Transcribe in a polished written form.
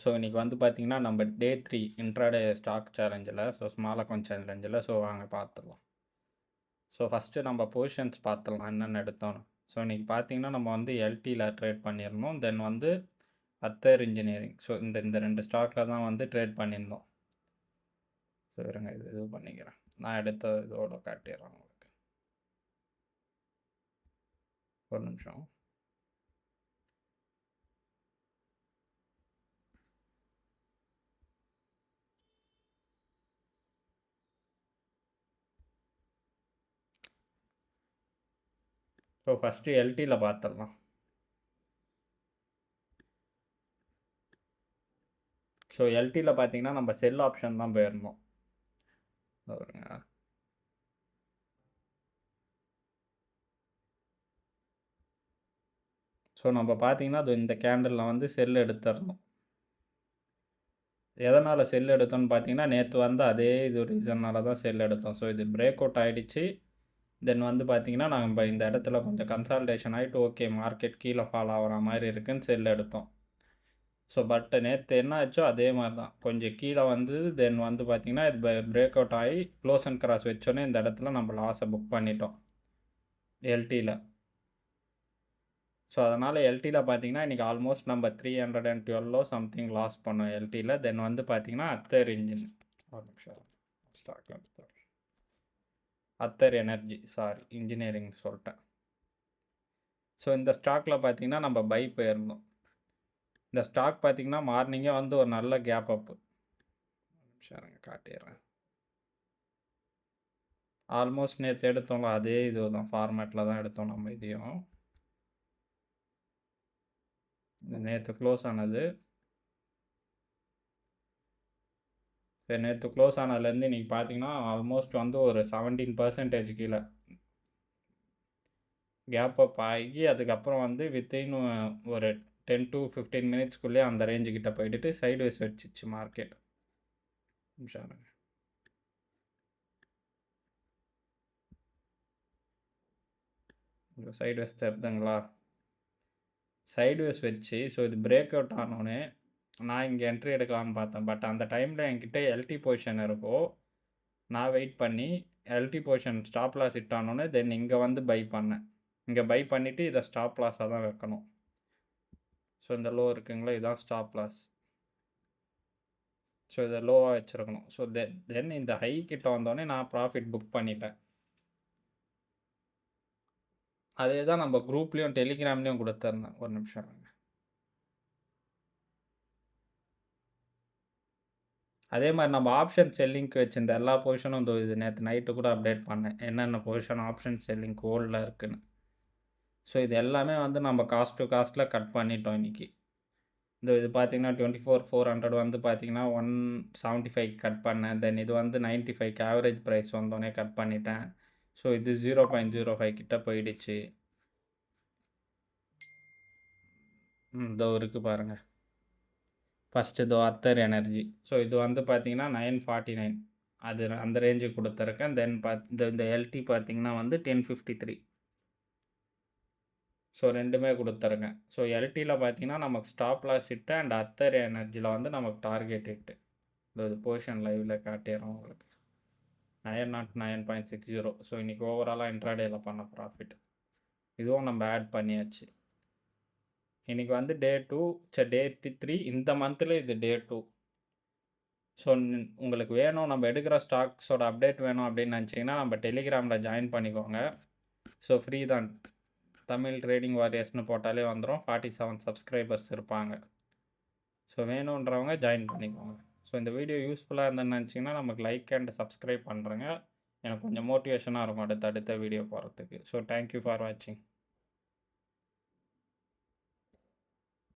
So இன்றைக்கி வந்து பார்த்திங்கன்னா நம்ம டே 3 இன்ட்ராடே ஸ்டாக் சேலஞ்சில் ஸ்மால் அக்கௌண்ட் சேலஞ்சில் வாங்க பார்த்துடலாம். ஃபஸ்ட்டு நம்ம பொசிஷன்ஸ் பார்த்துடலாம் என்னென்ன எடுத்தோன்னு. இன்றைக்கி பார்த்திங்கன்னா நம்ம வந்து எல்டியில் ட்ரேட் பண்ணியிருந்தோம். தென் வந்து அத்தர் இன்ஜினியரிங். இந்த 2 ஸ்டாக்கில் தான் வந்து ட்ரேட் பண்ணியிருந்தோம். இருங்க இது பண்ணிக்கிறேன். நான் எடுத்த இதோட காட்டிடுறேன் உங்களுக்கு. ஒரு நிமிஷம். ஃபஸ்ட்டு எல்டியில் பார்த்துடலாம். எல்டியில் பார்த்தீங்கன்னா நம்ம செல் ஆப்ஷன் தான் போயிருந்தோம். வருங்க. நம்ம பார்த்தீங்கன்னா அது இந்த கேண்டலில் வந்து செல் எடுத்துடணும். எதனால் செல் எடுத்தோன்னு பார்த்தீங்கன்னா நேற்று வந்து அதே இது ரீசன்னால தான் செல் எடுத்தோம். இது பிரேக் அவுட் ஆகிடுச்சு. தென் வந்து பார்த்தீங்கன்னா நம்ம இந்த இடத்துல கொஞ்சம் கன்சால்டேஷன் ஆகிட்டு ஓகே மார்க்கெட் கீழே ஃபால் ஆகிற மாதிரி இருக்குன்னு செல் எடுத்தோம். பட் நேற்று என்ன ஆச்சோ அதே மாதிரி தான் கொஞ்சம் கீழே வந்து தென் வந்து பார்த்தீங்கன்னா இது பிரேக் அவுட் ஆகி க்ளோஸ் அண்ட் கிராஸ் வச்சோன்னே இந்த இடத்துல நம்ம லாஸை புக் பண்ணிட்டோம் எல்டியில். அதனால் எல்டியில் பார்த்தீங்கன்னா இன்றைக்கி ஆல்மோஸ்ட் நம்ம 312 சம்திங் லாஸ் பண்ணோம் எல்டியில். தென் வந்து பார்த்தீங்கன்னா அத்தர் இன்ஜின் ஒரு நிமிஷம் ஸ்டாக் எடுத்தோம். அத்தர் எனர்ஜி இன்ஜினியரிங் சொல்லிட்டேன். இந்த ஸ்டாக்கில் பார்த்தீங்கன்னா நம்ம பை போயிருந்தோம். இந்த ஸ்டாக் பார்த்தீங்கன்னா மார்னிங்கே வந்து ஒரு நல்ல கேப் அப்பு. சரிங்க காட்டிடுறேன். ஆல்மோஸ்ட் நேற்று எடுத்தோம்ல அதே இது தான் ஃபார்மேட்டில் தான் எடுத்தோம் நம்ம இதையும். நேற்று க்ளோஸ் ஆனது. நேற்று க்ளோஸ் ஆனதுலேருந்து இன்றைக்கி பார்த்தீங்கன்னா ஆல்மோஸ்ட் வந்து ஒரு 17% கீழே கேப் அப் ஆகி அதுக்கப்புறம் வந்து வித்தின் ஒரு 10 to 15 மினிட்ஸ்க்குள்ளேயே அந்த ரேஞ்சுக்கிட்ட போயிட்டு சைட்வேஸ் வச்சிச்சு மார்க்கெட். சைட்வேஸ் தருதுங்களா? சைட்வேஸ் வச்சு இது பிரேக் அவுட் ஆனோடனே நான் இங்கே என்ட்ரி எடுக்கலான்னு பார்த்தேன். பட் அந்த டைமில் என்கிட்ட எல்டி பொசிஷன் இருக்கோ நான் வெயிட் பண்ணி எல்டி பொசிஷன் ஸ்டாப் லாஸ் ஹிட் ஆனோடனே தென் இங்கே வந்து பை பண்ணேன். இங்கே பை பண்ணிவிட்டு இதை ஸ்டாப் லாஸாக தான் வைக்கணும். இந்த லோ இருக்குங்களா இதுதான் ஸ்டாப் லாஸ். இதை லோவாக வச்சுருக்கணும். தென் இந்த ஹை கிட்ட வந்தோடனே நான் ப்ராஃபிட் புக் பண்ணிட்டேன். அதே தான் நம்ம குரூப்லேயும் டெலிகிராம்லேயும் கொடுத்துருந்தேன். ஒரு நிமிஷம். அதே மாதிரி நம்ம ஆப்ஷன் செல்லிங்க்கு வச்சுருந்த எல்லா பொசிஷனும் இது நேற்று நைட்டு கூட அப்டேட் பண்ணேன் என்னென்ன பொசிஷன் ஆப்ஷன் செல்லிங் ஹோல்டில் இருக்குன்னு. இது எல்லாமே வந்து நம்ம காஸ்ட் டு காஸ்ட்டில் கட் பண்ணிட்டோம் இன்றைக்கி. இது பார்த்தீங்கன்னா 24,400 வந்து பார்த்தீங்கன்னா 175 கட் பண்ணேன். தென் இது வந்து 95 ஆவரேஜ் ப்ரைஸ் வந்தோடனே கட் பண்ணிட்டேன். இது 0.05 கிட்ட போயிடுச்சு. இதோ இருக்குது பாருங்கள். ஃபஸ்ட்டு இதோ அத்தர் எனர்ஜி. இது வந்து பார்த்தீங்கன்னா 949 அது அந்த ரேஞ்சுக்கு கொடுத்துருக்கேன். தென் இந்த எல்டி பார்த்தீங்கன்னா வந்து 1053. ரெண்டுமே கொடுத்துருக்கேன். எல்டியில் பார்த்தீங்கன்னா நமக்கு ஸ்டாப் லாஸ் ஹிட்டு அண்ட் அத்தர் எனர்ஜியில் வந்து நமக்கு டார்கெட் ஹிட்டு. இது பொசிஷன் லைவில் காட்டிடுறோம் உங்களுக்கு. 909.60. இன்றைக்கி ஓவராலாக இன்ட்ராடேயில் பண்ண ப்ராஃபிட் இதுவும் நம்ம ஆட் பண்ணியாச்சு. இன்றைக்கி வந்து டே 2 டே 3 இந்த மந்தில் இது டே 2. உங்களுக்கு வேணும் நம்ம எடுக்கிற ஸ்டாக்ஸோட அப்டேட் வேணும் அப்படின்னு நினச்சிங்கன்னா நம்ம டெலிகிராமில் ஜாயின் பண்ணிக்கோங்க. ஃப்ரீ தான். தமிழ் ட்ரேடிங் வாரியர்ஸ்னு போட்டாலே வந்துடும். 47 சப்ஸ்கிரைபர்ஸ் இருப்பாங்க. வேணுன்றவங்க ஜாயின் பண்ணிக்கோங்க. இந்த வீடியோ யூஸ்ஃபுல்லாக இருந்ததுன்னு நினச்சிங்கன்னா நமக்கு லைக் அண்ட் சப்ஸ்கிரைப் பண்ணுறேங்க. எனக்கு கொஞ்சம் மோட்டிவேஷனாக இருக்கும் அடுத்த வீடியோ போகிறதுக்கு. தேங்க்யூ ஃபார் வாட்சிங்.